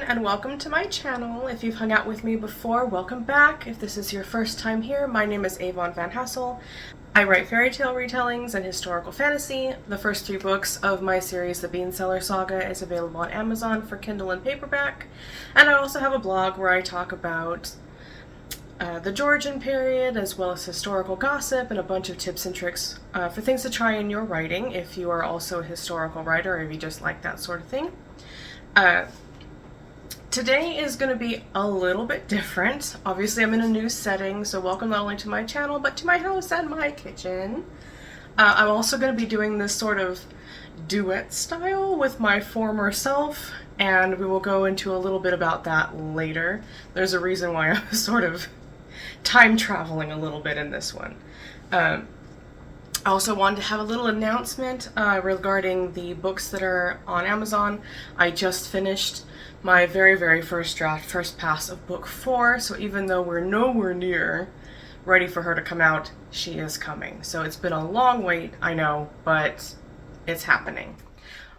and welcome to my channel. If you've hung out with me before, welcome back. If this is your first time here, my name is Avon Van Hassel. I write fairy tale retellings and historical fantasy. The first 3 books of my series, The Beanseller Saga, is available on Amazon for Kindle and paperback. And I also have a blog where I talk about the Georgian period, as well as historical gossip and a bunch of tips and tricks for things to try in your writing if you are also a historical writer or if you just like that sort of thing. Today is going to be a little bit different. Obviously, I'm in a new setting, so welcome not only to my channel, but to my house and my kitchen. I'm also going to be doing this sort of duet style with my former self, and we will go into a little bit about that later. There's a reason why I'm sort of time traveling a little bit in this one. I also wanted to have a little announcement regarding the books that are on Amazon. I just finished my very first draft, first pass of book 4, so even though we're nowhere near ready for her to come out, she is coming. So it's been a long wait, I know, but it's happening.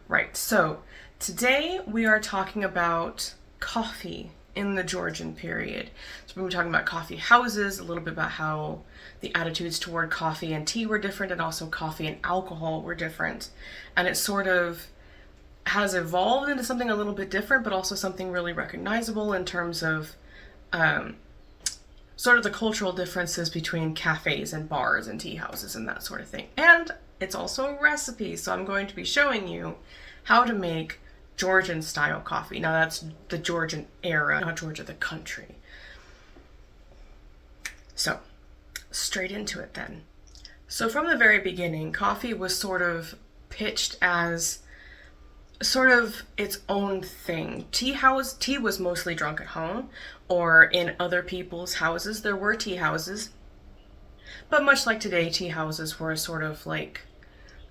Right, so today we are talking about coffee in the Georgian period. So we're talking about coffee houses, a little bit about how the attitudes toward coffee and tea were different, and also coffee and alcohol were different. And it sort of has evolved into something a little bit different, but also something really recognizable in terms of sort of the cultural differences between cafes and bars and tea houses and that sort of thing. And it's also a recipe, so I'm going to be showing you how to make Georgian style coffee. Now that's the Georgian era, not Georgia the country. So, straight into it then. So from the very beginning, coffee was sort of pitched as sort of its own thing. Tea was mostly drunk at home or in other people's houses. There were tea houses, but much like today, tea houses were sort of like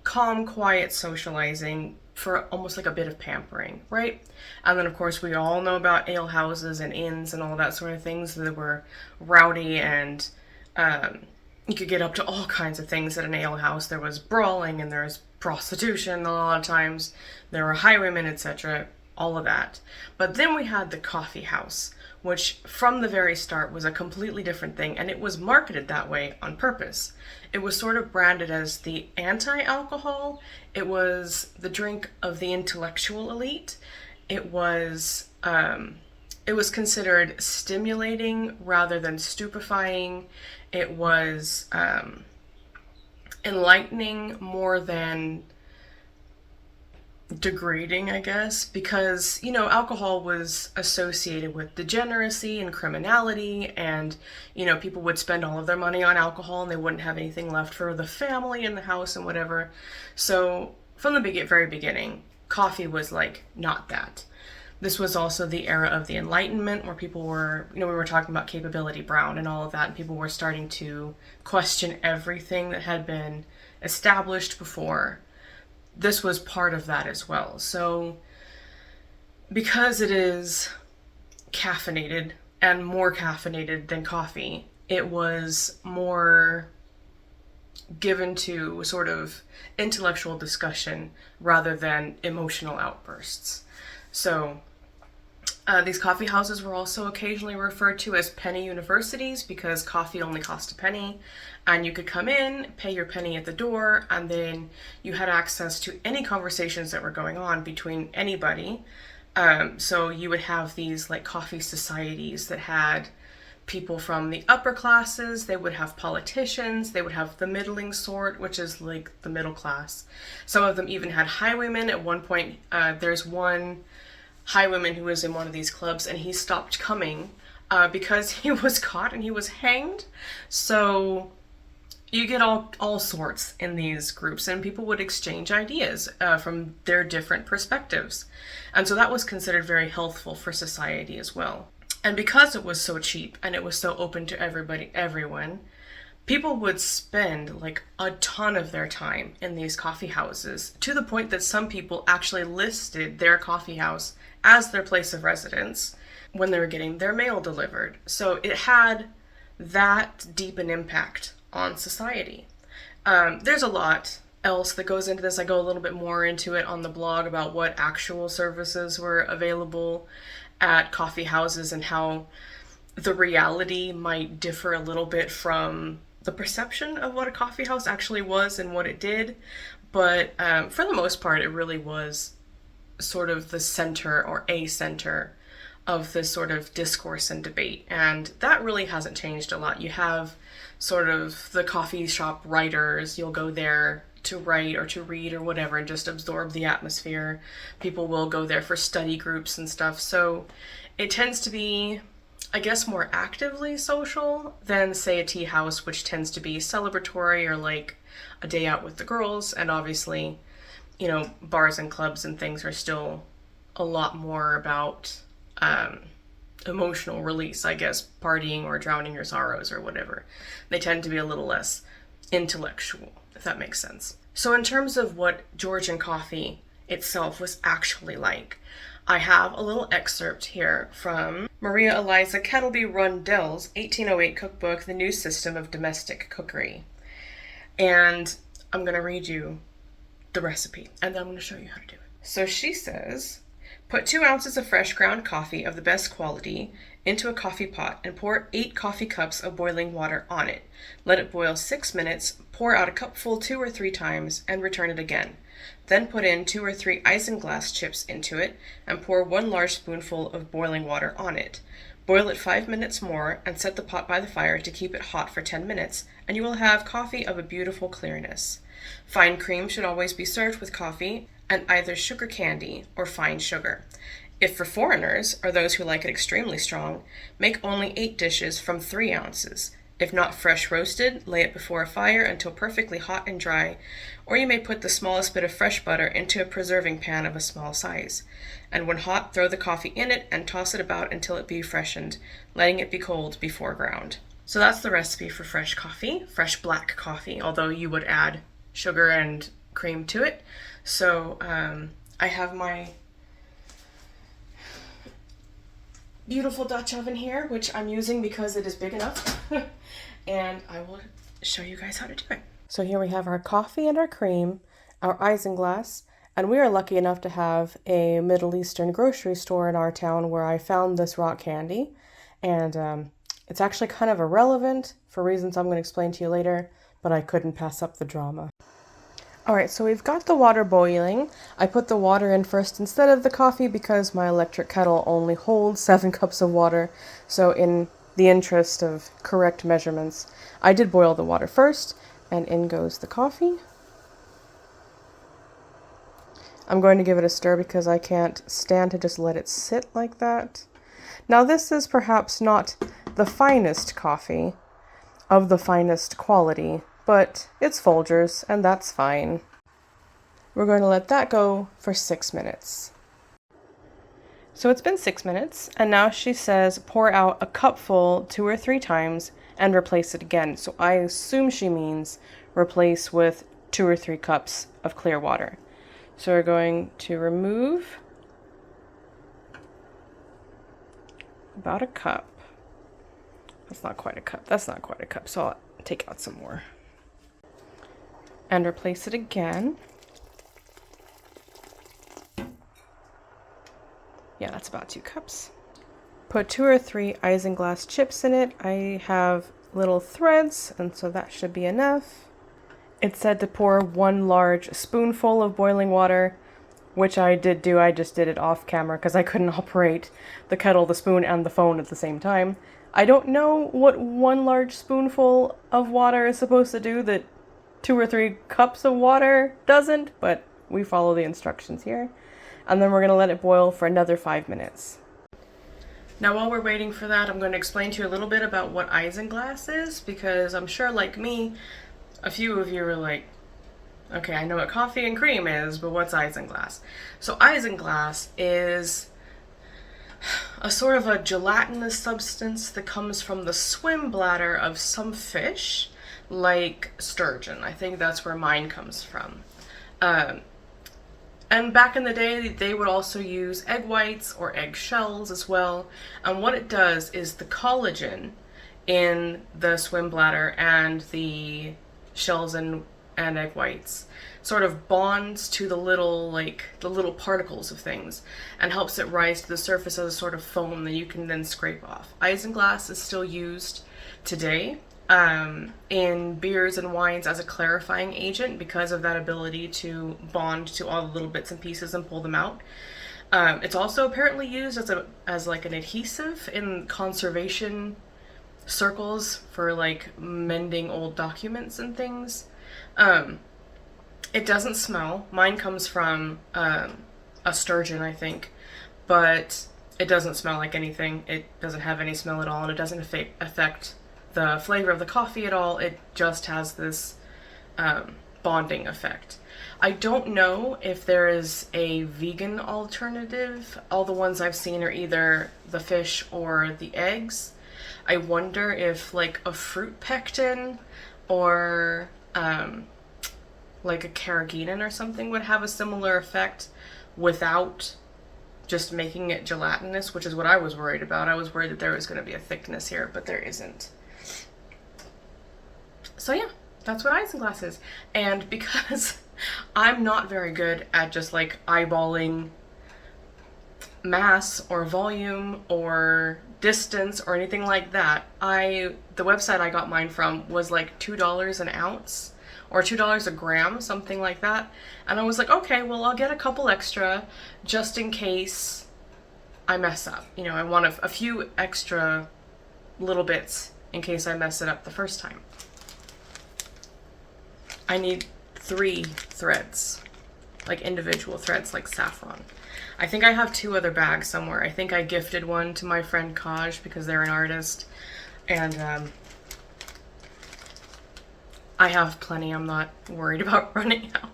calm, quiet socializing for almost like a bit of pampering, right? And then of course we all know about ale houses and inns and all that sort of things that were rowdy, and you could get up to all kinds of things at an ale house. There was brawling and there was prostitution a lot of times, there were highwaymen, etc., all of that. But then we had the coffee house, which from the very start was a completely different thing, and it was marketed that way on purpose. It was sort of branded as the anti-alcohol. It was the drink of the intellectual elite. It was considered stimulating rather than stupefying. It was enlightening more than degrading, I guess, because, you know, alcohol was associated with degeneracy and criminality, and, you know, people would spend all of their money on alcohol and they wouldn't have anything left for the family and the house and whatever. So from the very beginning, coffee was like not that. This was also the era of the Enlightenment, where people were, you know, we were talking about capability Brown and all of that, and people were starting to question everything that had been established before. This was part of that as well. So because it is caffeinated and more caffeinated than coffee, it was more given to sort of intellectual discussion rather than emotional outbursts. So these coffee houses were also occasionally referred to as penny universities because coffee only cost a penny, and you could come in, pay your penny at the door, and then you had access to any conversations that were going on between anybody. So you would have these like coffee societies that had people from the upper classes, they would have politicians, they would have the middling sort, which is like the middle class. Some of them even had highwaymen. At one point, there's one highwayman who was in one of these clubs, and he stopped coming because he was caught and he was hanged. So you get all sorts in these groups, and people would exchange ideas from their different perspectives. And so that was considered very healthful for society as well. And because it was so cheap and it was so open to everyone, people would spend like a ton of their time in these coffee houses, to the point that some people actually listed their coffee house as their place of residence when they were getting their mail delivered. So it had that deep an impact on society. There's a lot else that goes into this. I go a little bit more into it on the blog about what actual services were available at coffee houses and how the reality might differ a little bit from the perception of what a coffee house actually was and what it did. But for the most part, it really was sort of the center or a center of this sort of discourse and debate. And that really hasn't changed a lot. You have sort of the coffee shop writers, you'll go there to write or to read or whatever and just absorb the atmosphere. People will go there for study groups and stuff. So it tends to be, I guess, more actively social than, say, a tea house, which tends to be celebratory or like a day out with the girls. And obviously, you know, bars and clubs and things are still a lot more about emotional release, I guess, partying or drowning your sorrows or whatever. They tend to be a little less intellectual, if that makes sense. So in terms of what Georgian coffee itself was actually like, I have a little excerpt here from Maria Eliza Kettleby Rundell's 1808 cookbook, The New System of Domestic Cookery. And I'm going to read you the recipe, and then I'm going to show you how to do it. So she says, put 2 ounces of fresh ground coffee of the best quality into a coffee pot and pour 8 coffee cups of boiling water on it. Let it boil 6 minutes, pour out a cupful 2 or 3 times, and return it again. Then put in 2 or 3 isinglass chips into it and pour 1 large spoonful of boiling water on it. Boil it 5 minutes more and set the pot by the fire to keep it hot for 10 minutes, and you will have coffee of a beautiful clearness. Fine cream should always be served with coffee, and either sugar candy or fine sugar. If for foreigners, or those who like it extremely strong, make only 8 dishes from 3 ounces. If not fresh roasted, lay it before a fire until perfectly hot and dry, or you may put the smallest bit of fresh butter into a preserving pan of a small size. And when hot, throw the coffee in it and toss it about until it be freshened, letting it be cold before ground. So that's the recipe for fresh coffee, fresh black coffee, although you would add sugar and cream to it. So I have my beautiful Dutch oven here, which I'm using because it is big enough. And I will show you guys how to do it. So here we have our coffee and our cream, our isinglass, and we are lucky enough to have a Middle Eastern grocery store in our town where I found this rock candy. And it's actually kind of irrelevant for reasons I'm going to explain to you later, but I couldn't pass up the drama. Alright, so we've got the water boiling. I put the water in first instead of the coffee because my electric kettle only holds 7 cups of water. So in the interest of correct measurements, I did boil the water first, and in goes the coffee. I'm going to give it a stir because I can't stand to just let it sit like that. Now this is perhaps not the finest coffee of the finest quality, but it's Folgers, and that's fine. We're going to let that go for 6 minutes. So it's been 6 minutes, and now she says pour out a cupful 2 or 3 times and replace it again. So I assume she means replace with 2 or 3 cups of clear water. So we're going to remove about a cup. That's not quite a cup. That's not quite a cup. So I'll take out some more. And replace it again. Yeah, that's about 2 cups. Put 2 or 3 isinglass chips in it. I have little threads, and so that should be enough. It said to pour 1 large spoonful of boiling water, which I did do. I just did it off camera because I couldn't operate the kettle, the spoon, and the phone at the same time. I don't know what 1 large spoonful of water is supposed to do that 2 or 3 cups of water doesn't, but we follow the instructions here. And then we're going to let it boil for another 5 minutes. Now while we're waiting for that, I'm going to explain to you a little bit about what isinglass is, because I'm sure, like me, a few of you are like, okay, I know what coffee and cream is, but what's isinglass? So isinglass is a sort of a gelatinous substance that comes from the swim bladder of some fish, like sturgeon. I think that's where mine comes from. And back in the day, they would also use egg whites or egg shells as well. And what it does is the collagen in the swim bladder and the shells and and egg whites sort of bonds to the little particles of things and helps it rise to the surface as a sort of foam that you can then scrape off. Isinglass is still used today in beers and wines as a clarifying agent because of that ability to bond to all the little bits and pieces and pull them out. It's also apparently used as like an adhesive in conservation circles for like mending old documents and things. It doesn't smell. Mine comes from a sturgeon, I think, but it doesn't smell like anything. It doesn't have any smell at all, and it doesn't affect the flavor of the coffee at all. It just has this bonding effect. I don't know if there is a vegan alternative. All the ones I've seen are either the fish or the eggs. I wonder if like a fruit pectin or like a carrageenan or something would have a similar effect without just making it gelatinous, which is what I was worried about. I was worried that there was going to be a thickness here, but there isn't. So yeah, that's what isinglass is. And because I'm not very good at just like eyeballing mass or volume or distance or anything like that, the website I got mine from was like $2 an ounce or $2 a gram, something like that. And I was like, okay, well, I'll get a couple extra just in case I mess up. You know, I want a few extra little bits in case I mess it up the first time. I need 3 threads, like individual threads, like saffron. I think I have 2 other bags somewhere. I think I gifted one to my friend Kaj because they're an artist, and I have plenty. I'm not worried about running out.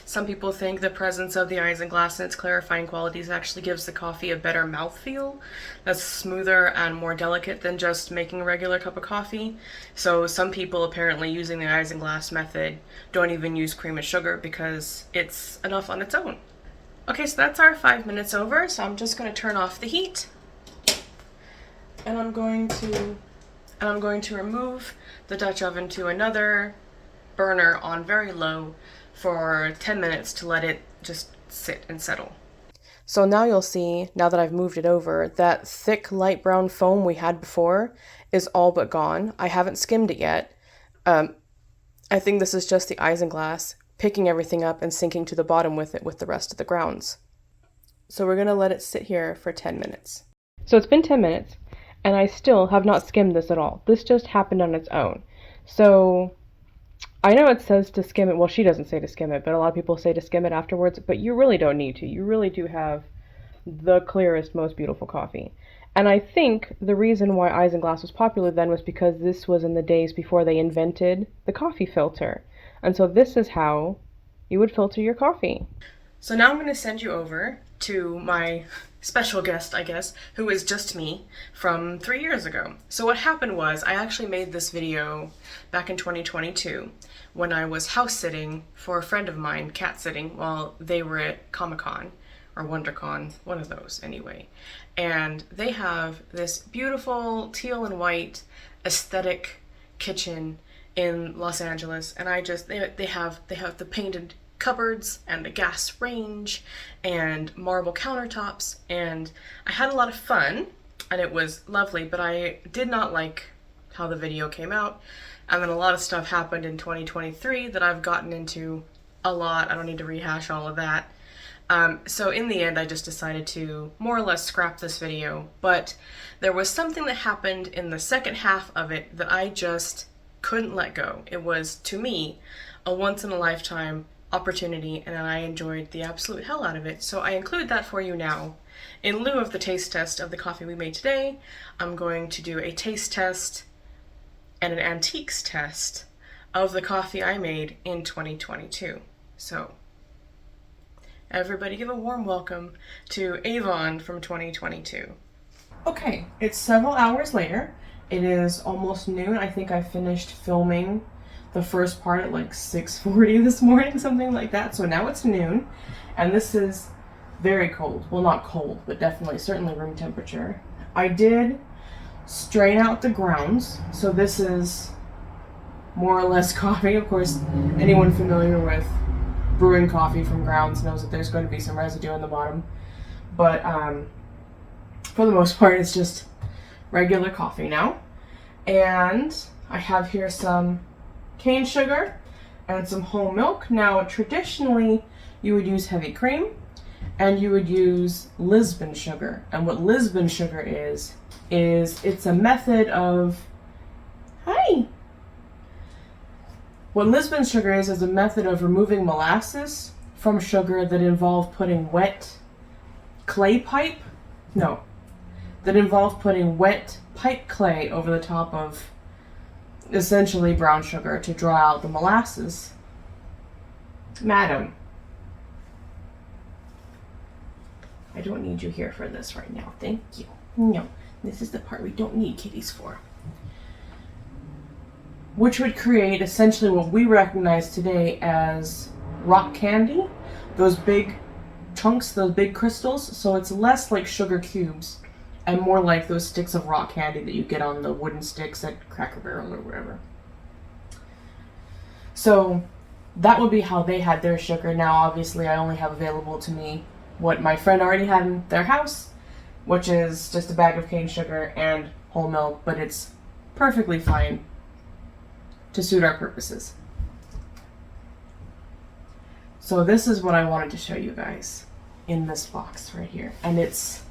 Some people think the presence of the isinglass and its clarifying qualities actually gives the coffee a better mouthfeel that's smoother and more delicate than just making a regular cup of coffee. So some people apparently using the isinglass method don't even use cream and sugar because it's enough on its own. Okay, so that's our 5 minutes over, so I'm just going to turn off the heat. And I'm going to remove the Dutch oven to another burner on very low for 10 minutes to let it just sit and settle. So now you'll see, now that I've moved it over, that thick light brown foam we had before is all but gone. I haven't skimmed it yet. I think this is just the isinglass picking everything up and sinking to the bottom with it with the rest of the grounds. So we're going to let it sit here for 10 minutes. So it's been 10 minutes, and I still have not skimmed this at all. This just happened on its own. So I know it says to skim it. Well, she doesn't say to skim it, but a lot of people say to skim it afterwards, but you really don't need to. You really do have the clearest, most beautiful coffee. And I think the reason why isinglass was popular then was because this was in the days before they invented the coffee filter. And so this is how you would filter your coffee. So now I'm going to send you over to my special guest, I guess, who is just me from 3 years ago. So what happened was I actually made this video back in 2022 when I was house sitting for a friend of mine, cat sitting, while they were at Comic-Con or WonderCon, one of those anyway. And they have this beautiful teal and white aesthetic kitchen in Los Angeles, and they have the painted cupboards and a gas range and marble countertops, and I had a lot of fun and it was lovely, but I did not like how the video came out, and then a lot of stuff happened in 2023 that I've gotten into a lot. I don't need to rehash all of that. So in the end I just decided to more or less scrap this video, but there was something that happened in the second half of it that I just couldn't let go. It was, to me, a once-in-a-lifetime opportunity, and I enjoyed the absolute hell out of it. So I include that for you now. In lieu of the taste test of the coffee we made today, I'm going to do a taste test and an antiques test of the coffee I made in 2022. So everybody give a warm welcome to Avon from 2022. Okay, it's several hours later. It is almost noon. I think I finished filming the first part at like 6:40 this morning, something like that. So now it's noon, and this is very cold. Well, not cold, but certainly room temperature. I did strain out the grounds, so this is more or less coffee. Of course, anyone familiar with brewing coffee from grounds knows that there's going to be some residue on the bottom. But for the most part, it's just regular coffee now. And I have here some cane sugar and some whole milk. Now, traditionally, you would use heavy cream and you would use Lisbon sugar. And what Lisbon sugar is it's a method of, what Lisbon sugar is a method of removing molasses from sugar that involve putting wet pipe clay over the top of essentially brown sugar to draw out the molasses. Madam, I don't need you here for this right now. Thank you. No, this is the part we don't need kitties for. Which would create essentially what we recognize today as rock candy. Those big chunks, those big crystals. So it's less like sugar cubes and more like those sticks of rock candy that you get on the wooden sticks at Cracker Barrel or wherever. So that would be how they had their sugar. Now, obviously, I only have available to me what my friend already had in their house, which is just a bag of cane sugar and whole milk, but it's perfectly fine to suit our purposes. So this is what I wanted to show you guys in this box right here, and it's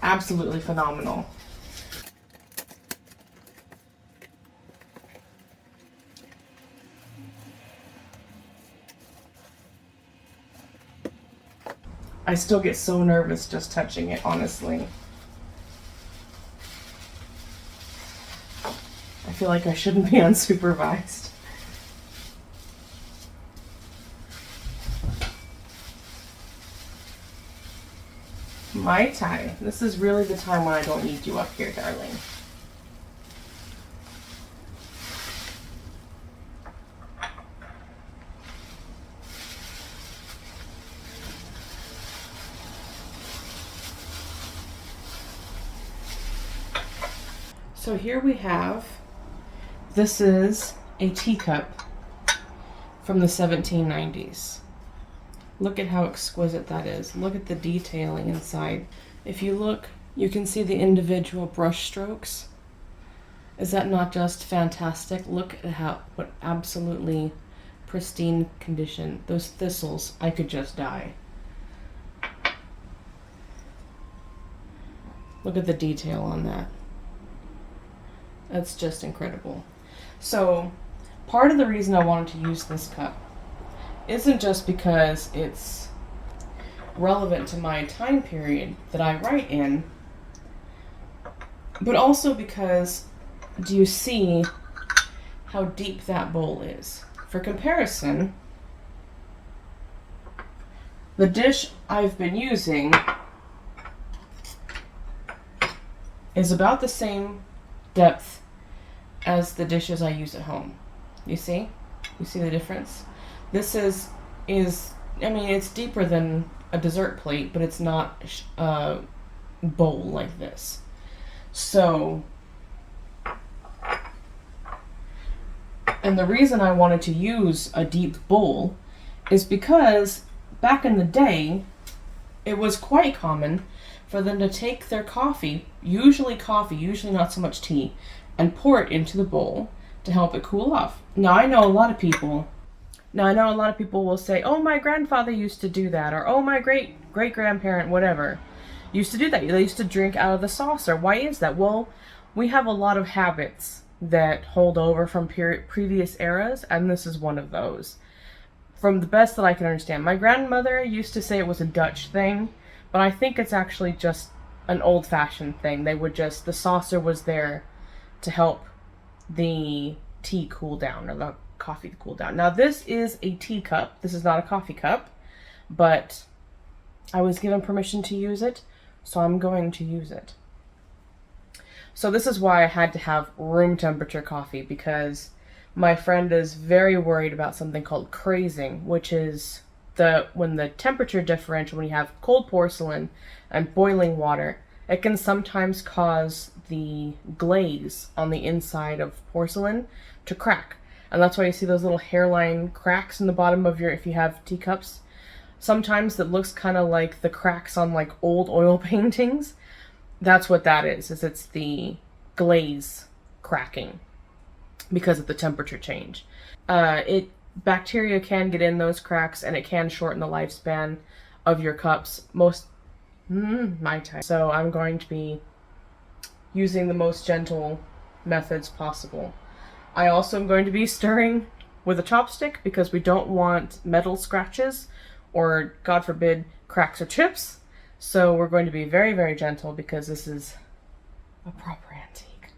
absolutely phenomenal. I still get so nervous just touching it, honestly. I feel like I shouldn't be unsupervised. MaiTai. This is really the time when I don't need you up here, darling. So here we have, this is a teacup from the 1790s. Look at how exquisite that is. Look at the detailing inside. If you look, you can see the individual brush strokes. Is that not just fantastic? Look at what absolutely pristine condition. Those thistles, I could just die. Look at the detail on that. That's just incredible. So, part of the reason I wanted to use this cup isn't just because it's relevant to my time period that I write in, but also because, do you see how deep that bowl is? For comparison, the dish I've been using is about the same depth as the dishes I use at home. You see? You see the difference? This is I mean, it's deeper than a dessert plate, but it's not a bowl like this. So, and the reason I wanted to use a deep bowl is because back in the day, it was quite common for them to take their coffee, usually not so much tea, and pour it into the bowl to help it cool off. Now I know a lot of people will say, oh, my grandfather used to do that, or oh, my great-grandparent, whatever, used to do that. They used to drink out of the saucer. Why is that? Well, we have a lot of habits that hold over from previous eras, and this is one of those. From the best that I can understand. My grandmother used to say it was a Dutch thing, but I think it's actually just an old-fashioned thing. The saucer was there to help the tea cool down, or the coffee to cool down. Now this is a teacup. This is not a coffee cup, but I was given permission to use it, so I'm going to use it. So this is why I had to have room temperature coffee, because my friend is very worried about something called crazing, which is when the temperature differential, when you have cold porcelain and boiling water, it can sometimes cause the glaze on the inside of porcelain to crack. And that's why you see those little hairline cracks in the bottom of your, if you have teacups. Sometimes it looks kind of like the cracks on like old oil paintings. That's what that is it's the glaze cracking because of the temperature change. Bacteria can get in those cracks and it can shorten the lifespan of your cups. MaiTai. So I'm going to be using the most gentle methods possible. I also am going to be stirring with a chopstick because we don't want metal scratches or, God forbid, cracks or chips. So we're going to be very, very gentle because this is a proper antique.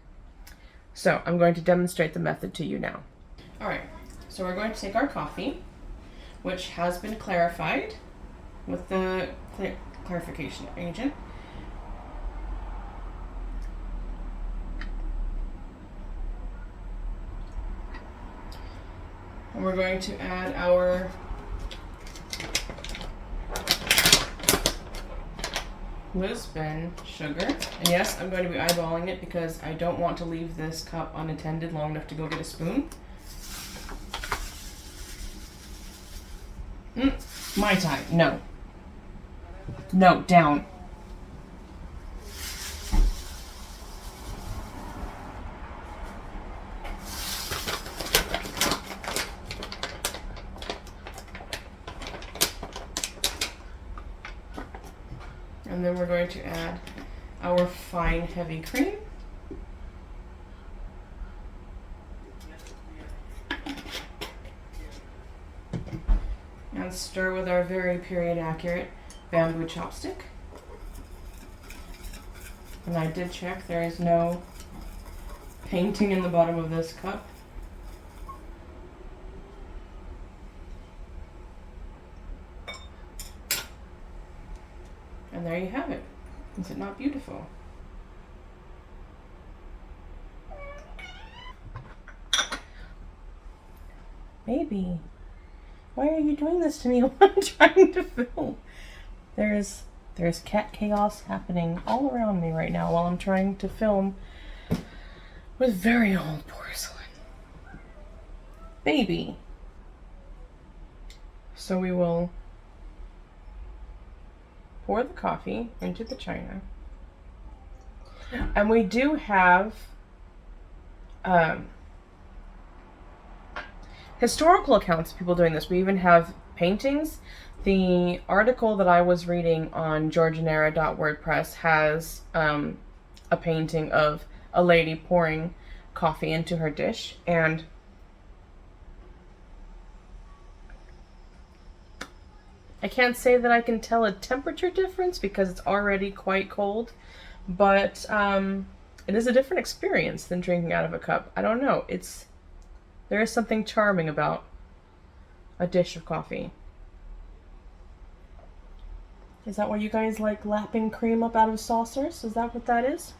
So I'm going to demonstrate the method to you now. All right, so we're going to take our coffee, which has been clarified with the clarification agent. And we're going to add our Lisbon sugar. And yes, I'm going to be eyeballing it because I don't want to leave this cup unattended long enough to go get a spoon. MaiTai, no. No, down. And then we're going to add our fine heavy cream. And stir with our very period accurate bamboo chopstick. And I did check, there is no painting in the bottom of this cup. And there you have it. Is it not beautiful? Baby, why are you doing this to me while I'm trying to film? There's cat chaos happening all around me right now while I'm trying to film with very old porcelain. Baby. So we will pour the coffee into the china. And we do have historical accounts of people doing this. We even have paintings. The article that I was reading on georgianera.wordpress has a painting of a lady pouring coffee into her dish, and I can't say that I can tell a temperature difference because it's already quite cold, but it is a different experience than drinking out of a cup. I don't know. There is something charming about a dish of coffee. Is that why you guys like lapping cream up out of saucers? Is that what that is?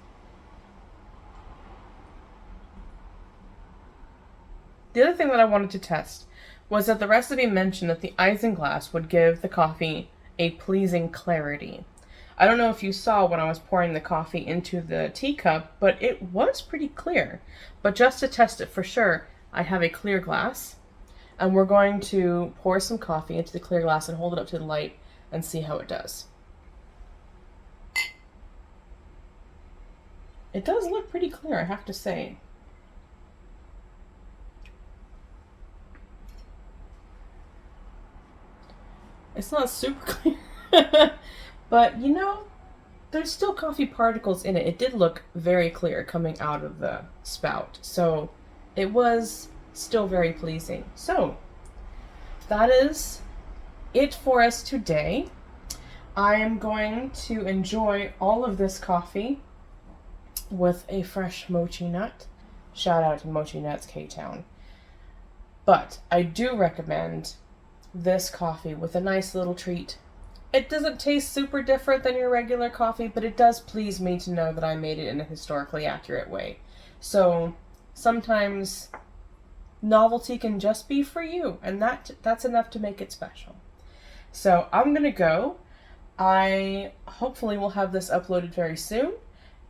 The other thing that I wanted to test was that the recipe mentioned that the isinglass would give the coffee a pleasing clarity. I don't know if you saw when I was pouring the coffee into the teacup, but it was pretty clear. But just to test it for sure, I have a clear glass, and we're going to pour some coffee into the clear glass and hold it up to the light and see how it does. It does look pretty clear, I have to say. It's not super clear, but you know, there's still coffee particles in it. It did look very clear coming out of the spout, so it was still very pleasing. So that is it for us today. I am going to enjoy all of this coffee with a fresh mochi nut. Shout out to Mochi Nuts K-Town. But I do recommend this coffee with a nice little treat. It doesn't taste super different than your regular coffee, but it does please me to know that I made it in a historically accurate way. So sometimes novelty can just be for you, and that's enough to make it special. So I'm gonna go. I hopefully will have this uploaded very soon,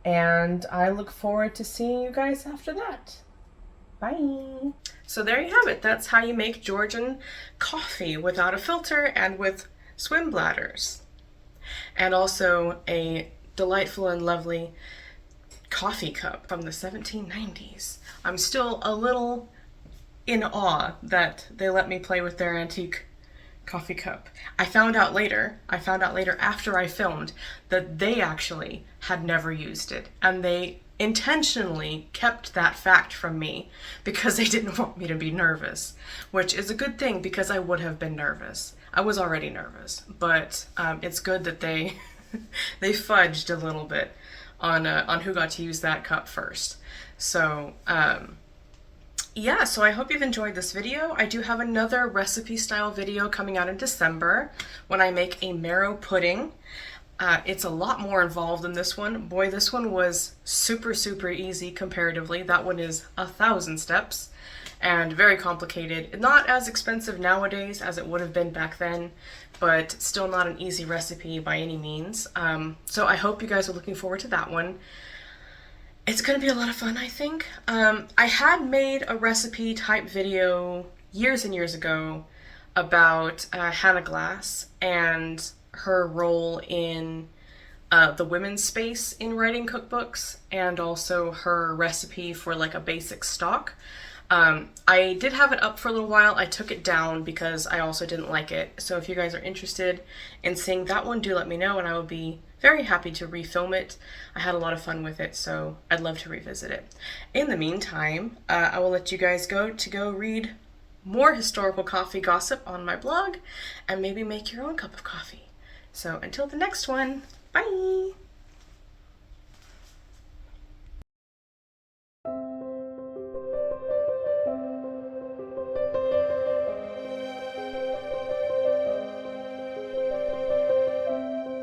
and I look forward to seeing you guys after that. Bye. So there you have it. That's how you make Georgian coffee without a filter and with swim bladders. And also a delightful and lovely coffee cup from the 1790s. I'm still a little in awe that they let me play with their antique coffee cup. I found out later after I filmed that they actually had never used it, and they intentionally kept that fact from me because they didn't want me to be nervous, which is a good thing because I would have been nervous. I was already nervous, but it's good that they they fudged a little bit on who got to use that cup first. So yeah, so I hope you've enjoyed this video. I do have another recipe style video coming out in December when I make a marrow pudding. It's a lot more involved than this one. Boy, this one was super easy comparatively. That one is 1,000 steps and very complicated. Not as expensive nowadays as it would have been back then, but still not an easy recipe by any means. So I hope you guys are looking forward to that one. It's going to be a lot of fun, I think. I had made a recipe type video years and years ago about Hannah Glass and her role in the women's space in writing cookbooks, and also her recipe for like a basic stock. I did have it up for a little while. I took it down because I also didn't like it. So if you guys are interested in seeing that one, do let me know and I will be very happy to refilm it. I had a lot of fun with it, so I'd love to revisit it. In the meantime, I will let you guys go read more historical coffee gossip on my blog and maybe make your own cup of coffee. So until the next one, bye!